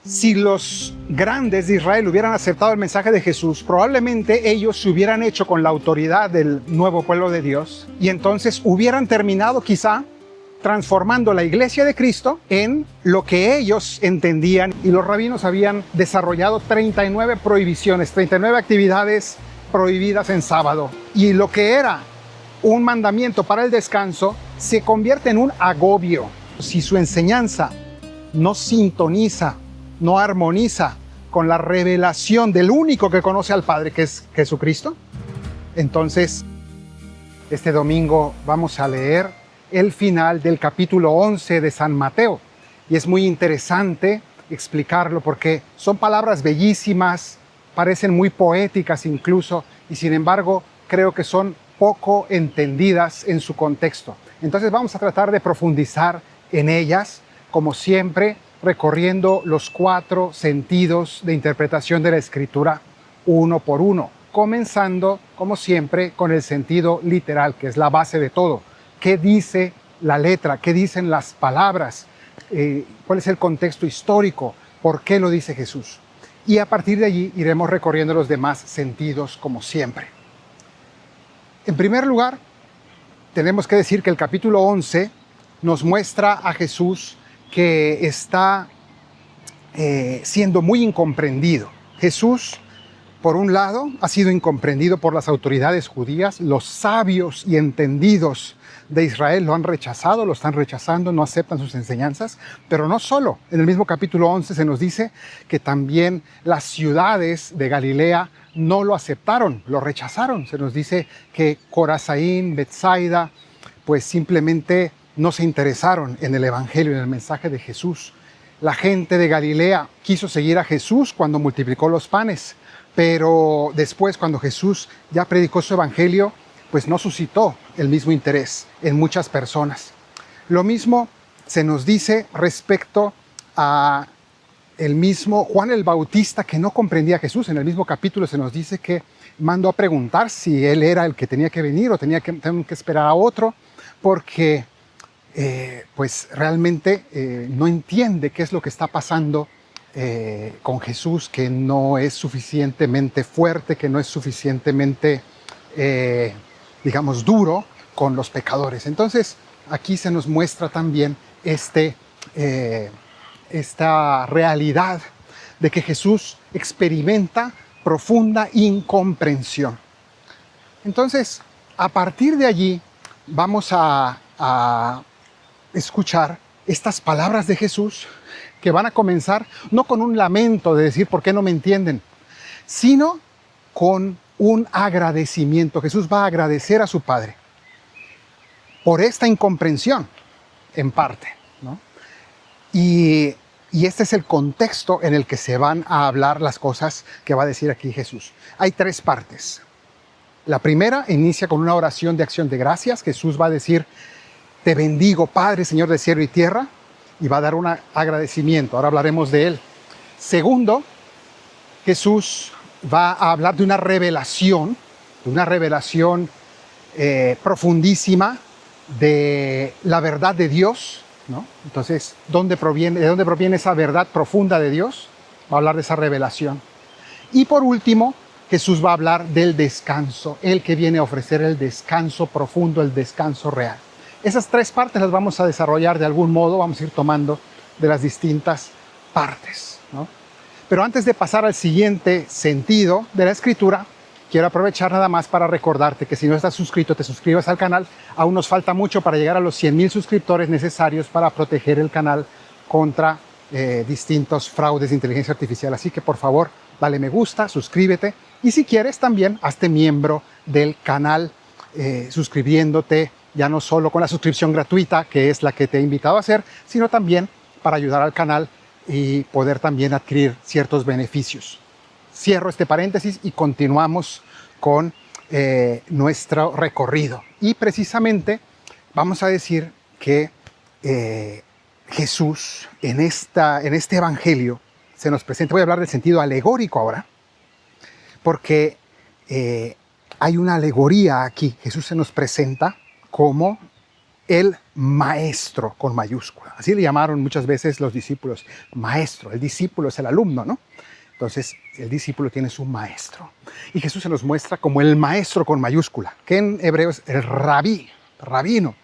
Si los grandes de Israel hubieran aceptado el mensaje de Jesús, probablemente ellos se hubieran hecho con la autoridad del nuevo pueblo de Dios y entonces hubieran terminado quizá transformando la iglesia de Cristo en lo que ellos entendían, y los rabinos habían desarrollado 39 prohibiciones, 39 actividades prohibidas en sábado, y lo que era un mandamiento para el descanso se convierte en un agobio. Si su enseñanza no sintoniza, no armoniza con la revelación del único que conoce al Padre, que es Jesucristo, entonces este domingo vamos a leer el final del capítulo 11 de San Mateo. Y es muy interesante explicarlo porque son palabras bellísimas, parecen muy poéticas incluso, y sin embargo creo que son poco entendidas en su contexto. Entonces vamos a tratar de profundizar en ellas, como siempre, recorriendo los 4 sentidos de interpretación de la Escritura uno por uno, comenzando, como siempre, con el sentido literal, que es la base de todo. ¿Qué dice la letra? ¿Qué dicen las palabras? ¿Cuál es el contexto histórico? ¿Por qué lo dice Jesús? Y a partir de allí iremos recorriendo los demás sentidos, como siempre. En primer lugar, tenemos que decir que el capítulo 11 nos muestra a Jesús que está siendo muy incomprendido. Jesús, por un lado, ha sido incomprendido por las autoridades judías. Los sabios y entendidos de Israel lo han rechazado, lo están rechazando, no aceptan sus enseñanzas. Pero no solo. En el mismo capítulo 11 se nos dice que también las ciudades de Galilea no lo aceptaron, lo rechazaron. Se nos dice que Corazaín, Betsaida, pues simplemente no se interesaron en el evangelio, en el mensaje de Jesús. La gente de Galilea quiso seguir a Jesús cuando multiplicó los panes, pero después, cuando Jesús ya predicó su evangelio, pues no suscitó el mismo interés en muchas personas. Lo mismo se nos dice respecto a el mismo Juan el Bautista, que no comprendía a Jesús. En el mismo capítulo se nos dice que mandó a preguntar si él era el que tenía que venir o tenían que esperar a otro, porque pues realmente no entiende qué es lo que está pasando con Jesús, que no es suficientemente fuerte, que no es suficientemente, digamos, duro con los pecadores. Entonces, aquí se nos muestra también esta realidad de que Jesús experimenta profunda incomprensión. Entonces, a partir de allí, vamos a escuchar estas palabras de Jesús que van a comenzar no con un lamento de decir ¿por qué no me entienden?, sino con un agradecimiento. Jesús va a agradecer a su Padre por esta incomprensión, en parte, ¿no? Y este es el contexto en el que se van a hablar las cosas que va a decir aquí Jesús. Hay 3 partes. La primera inicia con una oración de acción de gracias. Jesús va a decir: te bendigo, Padre, Señor de cielo y tierra, y va a dar un agradecimiento. Ahora hablaremos de él. Segundo, Jesús va a hablar de una revelación profundísima de la verdad de Dios, ¿no? Entonces, ¿de dónde proviene esa verdad profunda de Dios? Va a hablar de esa revelación. Y por último, Jesús va a hablar del descanso, el que viene a ofrecer el descanso profundo, el descanso real. Esas 3 partes las vamos a desarrollar de algún modo, vamos a ir tomando de las distintas partes, ¿no? Pero antes de pasar al siguiente sentido de la Escritura, quiero aprovechar nada más para recordarte que si no estás suscrito, te suscribas al canal. Aún nos falta mucho para llegar a los 100,000 suscriptores necesarios para proteger el canal contra distintos fraudes de inteligencia artificial. Así que por favor, dale me gusta, suscríbete, y si quieres también hazte miembro del canal suscribiéndote, ya no solo con la suscripción gratuita, que es la que te he invitado a hacer, sino también para ayudar al canal y poder también adquirir ciertos beneficios. Cierro este paréntesis y continuamos con nuestro recorrido. Y precisamente vamos a decir que Jesús en este evangelio se nos presenta. Voy a hablar del sentido alegórico ahora, porque hay una alegoría aquí. Jesús se nos presenta como el maestro con mayúscula. Así le llamaron muchas veces los discípulos, maestro. El discípulo es el alumno, ¿no? Entonces, el discípulo tiene su maestro. Y Jesús se nos muestra como el maestro con mayúscula, que en hebreo es el rabí, rabino.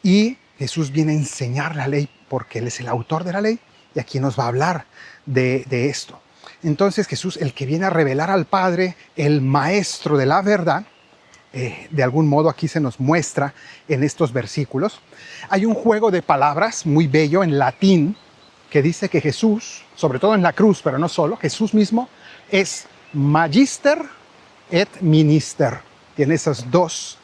Y Jesús viene a enseñar la ley porque Él es el autor de la ley y aquí nos va a hablar de esto. Entonces Jesús, el que viene a revelar al Padre, el maestro de la verdad, de algún modo aquí se nos muestra en estos versículos. Hay un juego de palabras muy bello en latín que dice que Jesús, sobre todo en la cruz, pero no solo, Jesús mismo es magister et minister. Tiene esas dos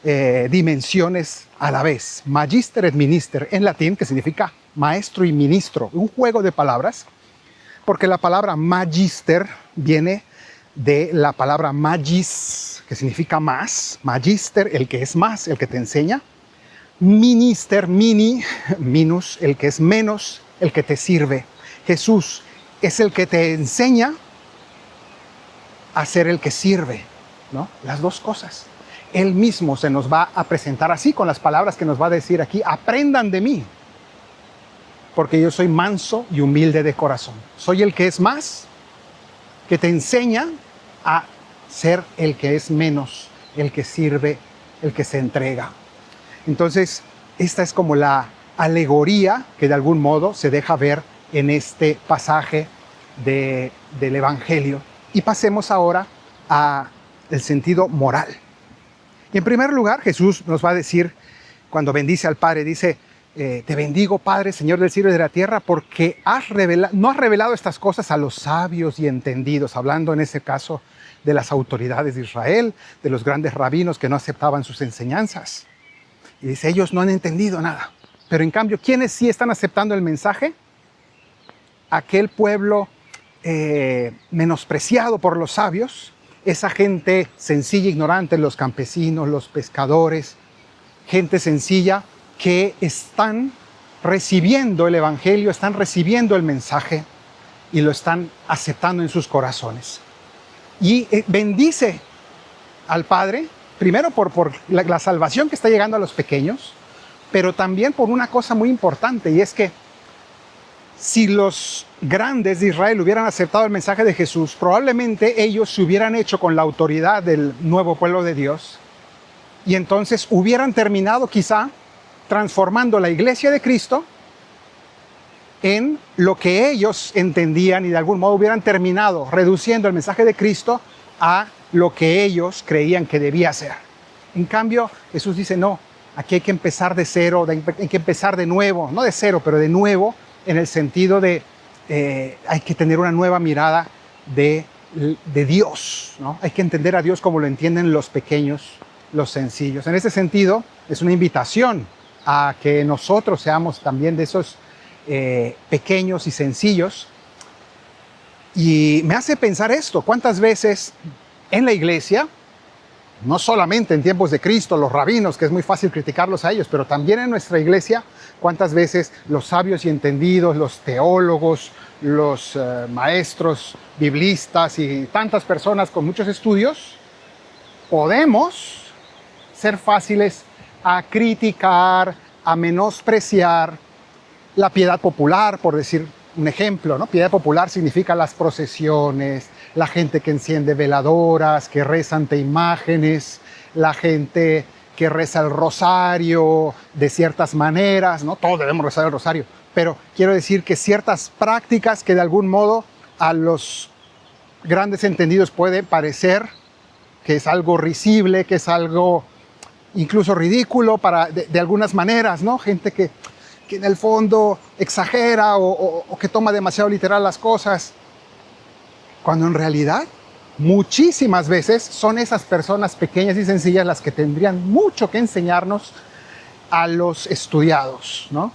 dimensiones a la vez. Magister et minister en latín, que significa maestro y ministro. Un juego de palabras, porque la palabra magister viene de la palabra magis, que significa más. Magister, el que es más, el que te enseña. Minister, mini, minus, el que es menos, el que te sirve. Jesús es el que te enseña a ser el que sirve, ¿no? Las dos cosas. Él mismo se nos va a presentar así, con las palabras que nos va a decir aquí: aprendan de mí, porque yo soy manso y humilde de corazón. Soy el que es más, que te enseña a ser el que es menos, el que sirve, el que se entrega. Entonces, esta es como la alegoría que de algún modo se deja ver en este pasaje del Evangelio. Y pasemos ahora al sentido moral. Y en primer lugar, Jesús nos va a decir, cuando bendice al Padre, dice: te bendigo, Padre, Señor del cielo y de la tierra, porque no has revelado estas cosas a los sabios y entendidos, hablando en ese caso de las autoridades de Israel, de los grandes rabinos que no aceptaban sus enseñanzas. Y dice, ellos no han entendido nada. Pero en cambio, ¿quiénes sí están aceptando el mensaje? Aquel pueblo menospreciado por los sabios, esa gente sencilla, ignorante, los campesinos, los pescadores, gente sencilla que están recibiendo el Evangelio, están recibiendo el mensaje y lo están aceptando en sus corazones. Y bendice al Padre, primero por la salvación que está llegando a los pequeños, pero también por una cosa muy importante, y es que si los grandes de Israel hubieran aceptado el mensaje de Jesús, probablemente ellos se hubieran hecho con la autoridad del nuevo pueblo de Dios, y entonces hubieran terminado quizá transformando la iglesia de Cristo en lo que ellos entendían, y de algún modo hubieran terminado reduciendo el mensaje de Cristo a lo que ellos creían que debía ser. En cambio, Jesús dice, no, aquí hay que empezar de cero, hay que empezar de nuevo, no de cero, pero de nuevo, en el sentido de hay que tener una nueva mirada de Dios, ¿no? Hay que entender a Dios como lo entienden los pequeños, los sencillos. En ese sentido, es una invitación a que nosotros seamos también de esos pequeños y sencillos. Y me hace pensar esto: ¿cuántas veces en la iglesia, no solamente en tiempos de Cristo, los rabinos, que es muy fácil criticarlos a ellos, pero también en nuestra iglesia, cuántas veces los sabios y entendidos, los teólogos, los maestros biblistas y tantas personas con muchos estudios, podemos ser fáciles a criticar, a menospreciar la piedad popular, por decir un ejemplo, ¿no? Piedad popular significa las procesiones, la gente que enciende veladoras, que reza ante imágenes, la gente que reza el rosario de ciertas maneras, ¿no? Todos debemos rezar el rosario, pero quiero decir que ciertas prácticas que de algún modo a los grandes entendidos puede parecer que es algo risible, que es algo incluso ridículo de algunas maneras, ¿no? Gente que en el fondo exagera o que toma demasiado literal las cosas, cuando en realidad muchísimas veces son esas personas pequeñas y sencillas las que tendrían mucho que enseñarnos a los estudiados, ¿no?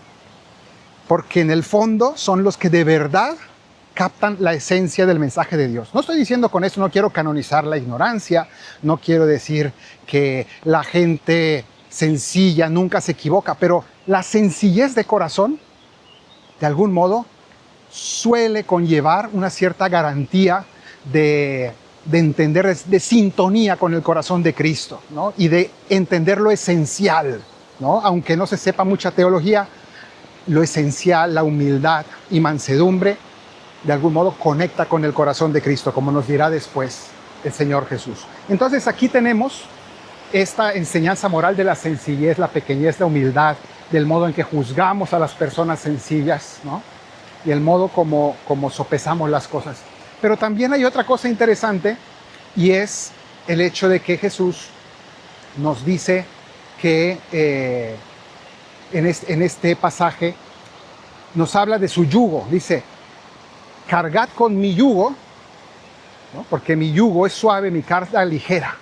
Porque en el fondo son los que de verdad captan la esencia del mensaje de Dios. No estoy diciendo con esto, no quiero canonizar la ignorancia, no quiero decir que la gente sencilla nunca se equivoca, pero la sencillez de corazón, de algún modo, suele conllevar una cierta garantía de entender, de sintonía con el corazón de Cristo, ¿no? Y de entender lo esencial, ¿no? Aunque no se sepa mucha teología, lo esencial, la humildad y mansedumbre, de algún modo conecta con el corazón de Cristo, como nos dirá después el Señor Jesús. Entonces aquí tenemos esta enseñanza moral de la sencillez, la pequeñez, la humildad, del modo en que juzgamos a las personas sencillas, ¿no? Y el modo como sopesamos las cosas. Pero también hay otra cosa interesante, y es el hecho de que Jesús nos dice que en este pasaje nos habla de su yugo. Dice, cargad con mi yugo, ¿no? Porque mi yugo es suave, mi carga ligera.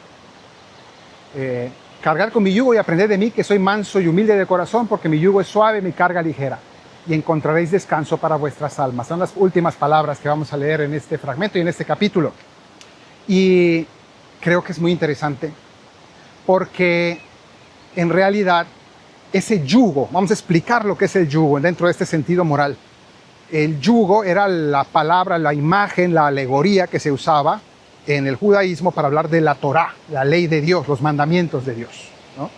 Cargad con mi yugo y aprended de mí, que soy manso y humilde de corazón, porque mi yugo es suave, mi carga ligera. Y encontraréis descanso para vuestras almas. Son las últimas palabras que vamos a leer en este fragmento y en este capítulo. Y creo que es muy interesante, porque en realidad ese yugo, vamos a explicar lo que es el yugo dentro de este sentido moral. El yugo era la palabra, la imagen, la alegoría que se usaba en el judaísmo para hablar de la Torá, la ley de Dios, los mandamientos de Dios, ¿no?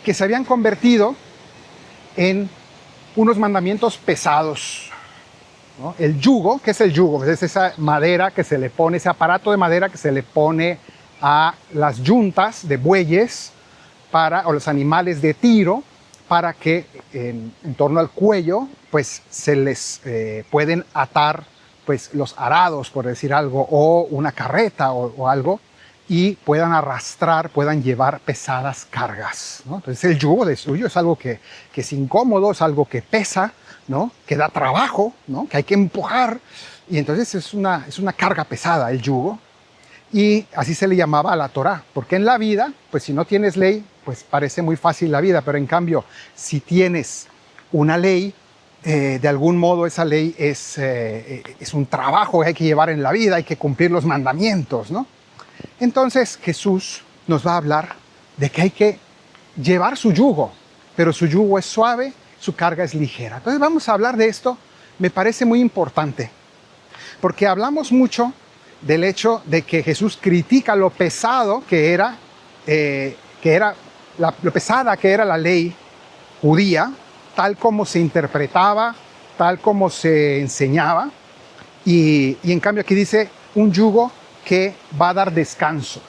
Que se habían convertido en unos mandamientos pesados, ¿no? El yugo, ¿qué es el yugo? Pues es esa madera que se le pone, ese aparato de madera que se le pone a las yuntas de bueyes o los animales de tiro, para que en torno al cuello pues se les pueden atar pues los arados, por decir algo, o una carreta o algo, y puedan arrastrar, puedan llevar pesadas cargas, ¿no? Entonces el yugo de suyo es algo que es incómodo, es algo que pesa, ¿no? Que da trabajo, ¿no? Que hay que empujar, y entonces es una carga pesada el yugo, y así se le llamaba a la Torá, porque en la vida, pues si no tienes ley, pues parece muy fácil la vida, pero en cambio, si tienes una ley, de algún modo esa ley es un trabajo que hay que llevar en la vida, hay que cumplir los mandamientos, ¿no? Entonces Jesús nos va a hablar de que hay que llevar su yugo, pero su yugo es suave, su carga es ligera. Entonces vamos a hablar de esto, me parece muy importante, porque hablamos mucho del hecho de que Jesús critica lo pesado que era, lo pesada que era la ley judía, tal como se interpretaba, tal como se enseñaba, y en cambio aquí dice un yugo que va a dar descanso.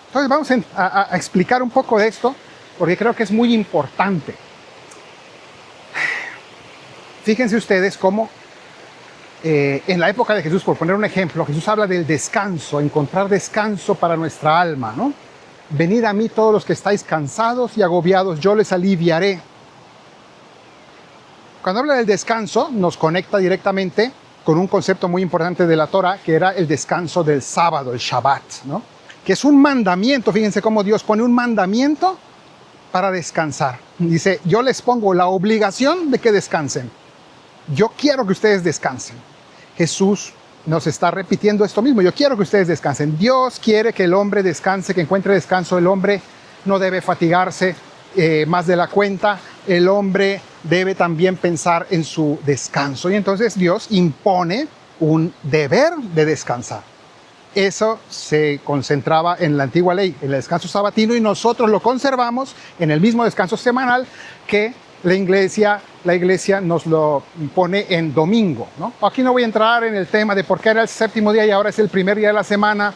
Entonces vamos a explicar un poco de esto, porque creo que es muy importante. Fíjense ustedes cómo en la época de Jesús, por poner un ejemplo, Jesús habla del descanso, encontrar descanso para nuestra alma, ¿no? Venid a mí todos los que estáis cansados y agobiados, yo les aliviaré. Cuando habla del descanso, nos conecta directamente con un concepto muy importante de la Torá, que era el descanso del sábado, el Shabbat, ¿no? Que es un mandamiento. Fíjense cómo Dios pone un mandamiento para descansar. Dice, yo les pongo la obligación de que descansen. Yo quiero que ustedes descansen. Jesús nos está repitiendo esto mismo. Yo quiero que ustedes descansen. Dios quiere que el hombre descanse, que encuentre descanso. El hombre no debe fatigarse más de la cuenta. El hombre debe también pensar en su descanso. Y entonces Dios impone un deber de descansar. Eso se concentraba en la antigua ley, en el descanso sabatino, y nosotros lo conservamos en el mismo descanso semanal que la iglesia nos lo pone en domingo, ¿no? Aquí no voy a entrar en el tema de por qué era el séptimo día y ahora es el primer día de la semana,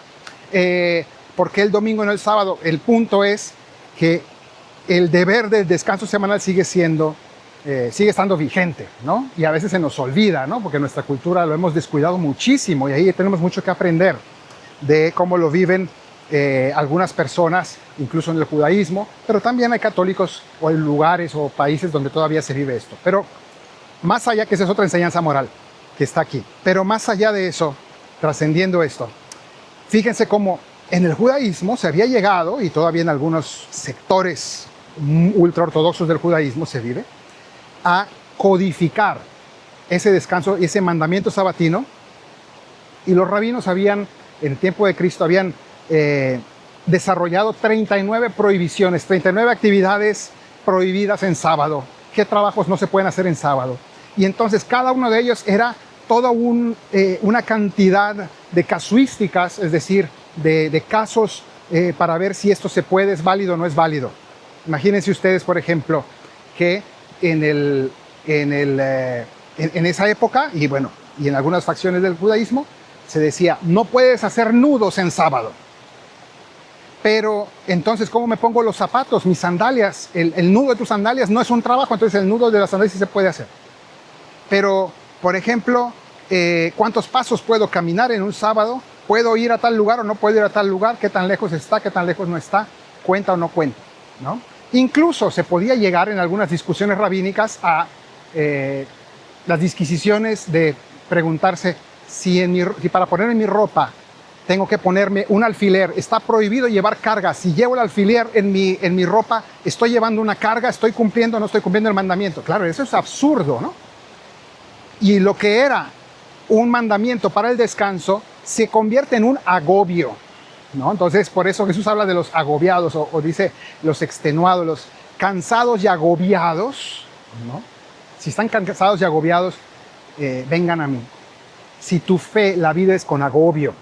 por qué el domingo y no el sábado. El punto es que el deber del descanso semanal sigue estando vigente, ¿no? Y a veces se nos olvida, ¿no? Porque nuestra cultura lo hemos descuidado muchísimo y ahí tenemos mucho que aprender de cómo lo viven algunas personas, incluso en el judaísmo, pero también hay católicos o hay lugares o países donde todavía se vive esto. Pero más allá, que esa es otra enseñanza moral que está aquí, pero más allá de eso, trascendiendo esto, fíjense cómo en el judaísmo se había llegado, y todavía en algunos sectores ultraortodoxos del judaísmo se vive, a codificar ese descanso, ese mandamiento sabatino, y los rabinos en el tiempo de Cristo habían desarrollado 39 prohibiciones, 39 actividades prohibidas en sábado. ¿Qué trabajos no se pueden hacer en sábado? Y entonces cada uno de ellos era toda una cantidad de casuísticas, es decir, de casos para ver si esto se puede, es válido o no es válido. Imagínense ustedes, por ejemplo, que en esa época, y bueno, y en algunas facciones del judaísmo, se decía, no puedes hacer nudos en sábado. Pero entonces, ¿cómo me pongo los zapatos, mis sandalias? El nudo de tus sandalias no es un trabajo, entonces el nudo de las sandalias sí se puede hacer. Pero, por ejemplo, ¿cuántos pasos puedo caminar en un sábado? ¿Puedo ir a tal lugar o no puedo ir a tal lugar? ¿Qué tan lejos está? ¿Qué tan lejos no está? ¿Cuenta o no cuenta? ¿No? Incluso se podía llegar en algunas discusiones rabínicas a las disquisiciones de preguntarse si para ponerme mi ropa tengo que ponerme un alfiler. Está prohibido llevar carga. Si llevo el alfiler en mi ropa, ¿estoy llevando una carga? ¿Estoy cumpliendo o no estoy cumpliendo el mandamiento? Claro, eso es absurdo, ¿no? Y lo que era un mandamiento para el descanso se convierte en un agobio, ¿no? Entonces, por eso Jesús habla de los agobiados, o dice los extenuados, los cansados y agobiados, ¿no? Si están cansados y agobiados, vengan a mí. Si tu fe la vives con agobio,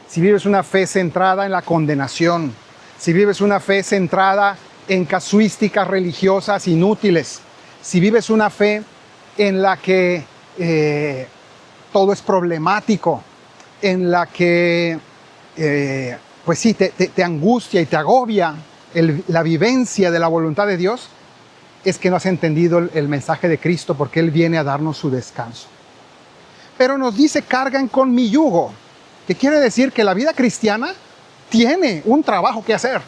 si vives una fe centrada en la condenación, si vives una fe centrada en casuísticas religiosas inútiles, si vives una fe en la que todo es problemático, en la que pues sí, te angustia y te agobia la vivencia de la voluntad de Dios, es que no has entendido el mensaje de Cristo, porque Él viene a darnos su descanso. Pero nos dice, cargan con mi yugo, que quiere decir que la vida cristiana tiene un trabajo que hacer.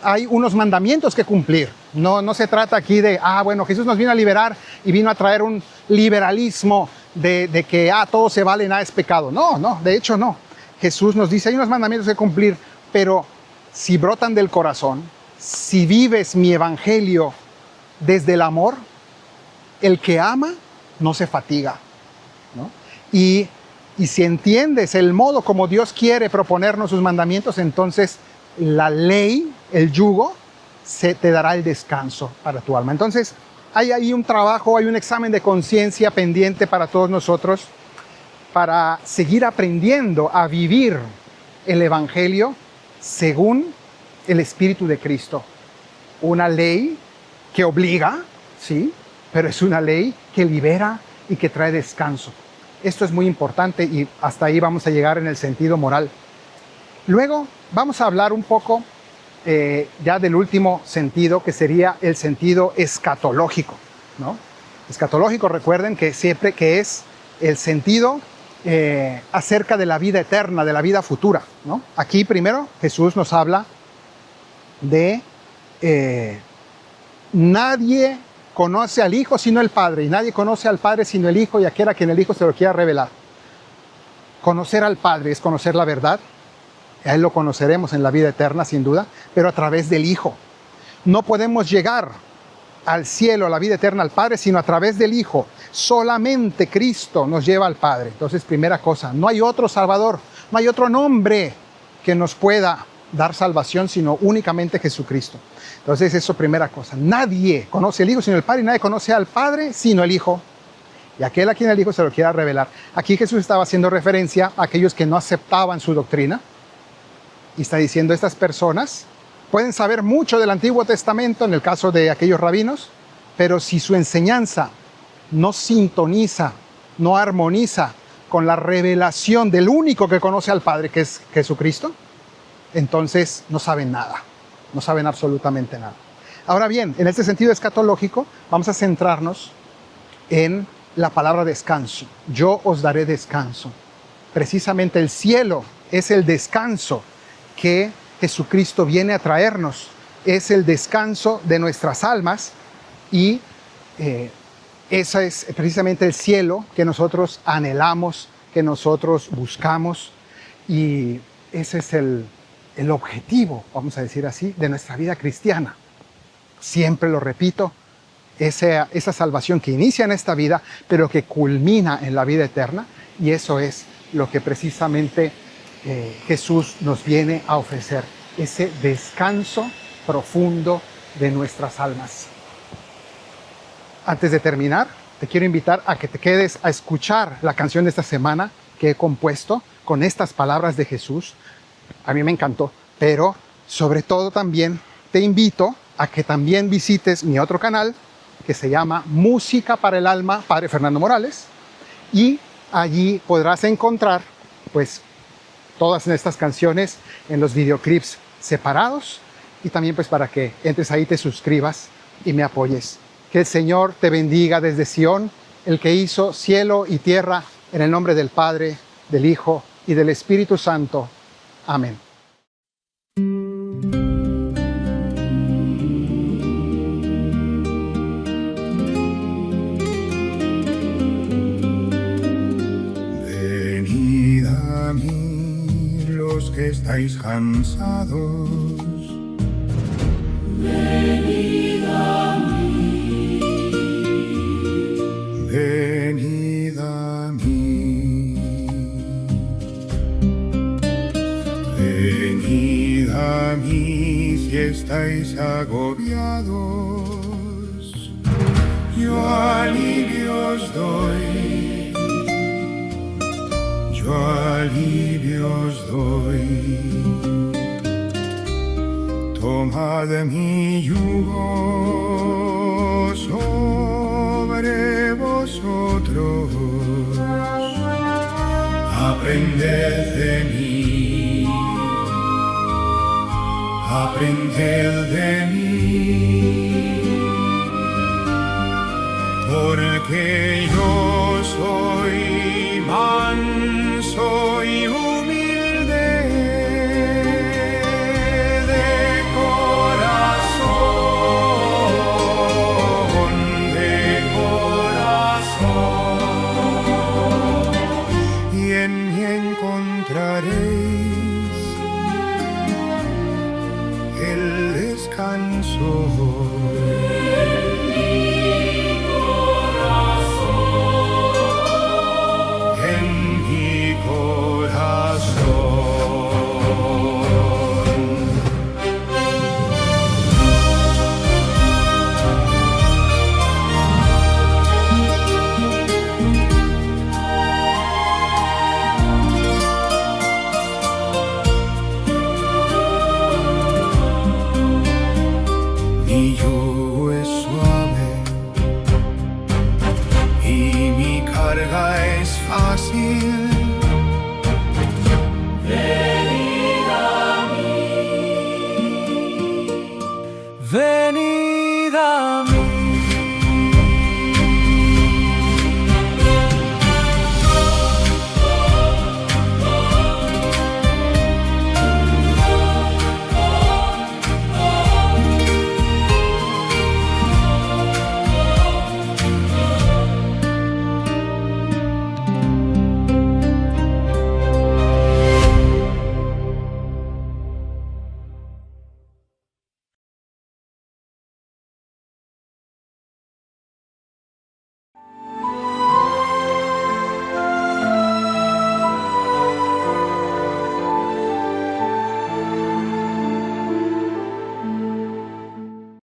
Hay unos mandamientos que cumplir. No se trata aquí de, bueno, Jesús nos vino a liberar y vino a traer un liberalismo de que todo se vale, nada es pecado. No, de hecho no. Jesús nos dice, hay unos mandamientos que cumplir, pero si brotan del corazón, si vives mi evangelio desde el amor, el que ama no se fatiga, ¿no? Y si entiendes el modo como Dios quiere proponernos sus mandamientos, entonces la ley, el yugo, te dará el descanso para tu alma. Entonces, hay ahí un trabajo, hay un examen de conciencia pendiente para todos nosotros, para seguir aprendiendo a vivir el Evangelio según el Espíritu de Cristo. Una ley que obliga, sí, pero es una ley que libera y que trae descanso. Esto es muy importante y hasta ahí vamos a llegar en el sentido moral. Luego vamos a hablar un poco ya del último sentido, que sería el sentido escatológico, ¿no? Escatológico, recuerden que siempre que es el sentido acerca de la vida eterna, de la vida futura, ¿no? Aquí primero Jesús nos habla de nadie conoce al Hijo sino el Padre, y nadie conoce al Padre sino el Hijo y aquel a quien el Hijo se lo quiera revelar. Conocer al Padre es conocer la verdad. A Él lo conoceremos en la vida eterna, sin duda, pero a través del Hijo. No podemos llegar al cielo, a la vida eterna, al Padre, sino a través del Hijo. Solamente Cristo nos lleva al Padre. Entonces, primera cosa, no hay otro Salvador, no hay otro nombre que nos pueda dar salvación, sino únicamente Jesucristo. Entonces, eso primera cosa. Nadie conoce al Hijo sino el Padre, y nadie conoce al Padre sino el Hijo, y aquel a quien el Hijo se lo quiera revelar. Aquí Jesús estaba haciendo referencia a aquellos que no aceptaban su doctrina, y está diciendo, estas personas pueden saber mucho del Antiguo Testamento, en el caso de aquellos rabinos, pero si su enseñanza no sintoniza, no armoniza con la revelación del único que conoce al Padre, que es Jesucristo, entonces no saben nada, no saben absolutamente nada. Ahora bien, en este sentido escatológico, vamos a centrarnos en la palabra descanso. Yo os daré descanso. Precisamente el cielo es el descanso que Jesucristo viene a traernos. Es el descanso de nuestras almas, y ese es precisamente el cielo que nosotros anhelamos, que nosotros buscamos, y ese es el objetivo, vamos a decir así, de nuestra vida cristiana. Siempre lo repito, esa salvación que inicia en esta vida, pero que culmina en la vida eterna, y eso es lo que precisamente Jesús nos viene a ofrecer, ese descanso profundo de nuestras almas. Antes de terminar, te quiero invitar a que te quedes a escuchar la canción de esta semana que he compuesto con estas palabras de Jesús. A mí me encantó, pero sobre todo también te invito a que también visites mi otro canal que se llama Música para el Alma, Padre Fernando Morales, y allí podrás encontrar pues todas estas canciones en los videoclips separados, y también pues para que entres ahí, te suscribas y me apoyes. Que el Señor te bendiga desde Sión, el que hizo cielo y tierra, en el nombre del Padre, del Hijo y del Espíritu Santo. Amén. Venid a mí los que estáis cansados. Venid a mí. Venid a mí. Venid a mí si estáis agobiados. Yo alivio os doy. Yo alivio os doy. Tomad mi yugo sobre vosotros, aprended de mí, aprended de mí, porque yo soy manso y humilde de corazón, y en mí encontraréis el descanso.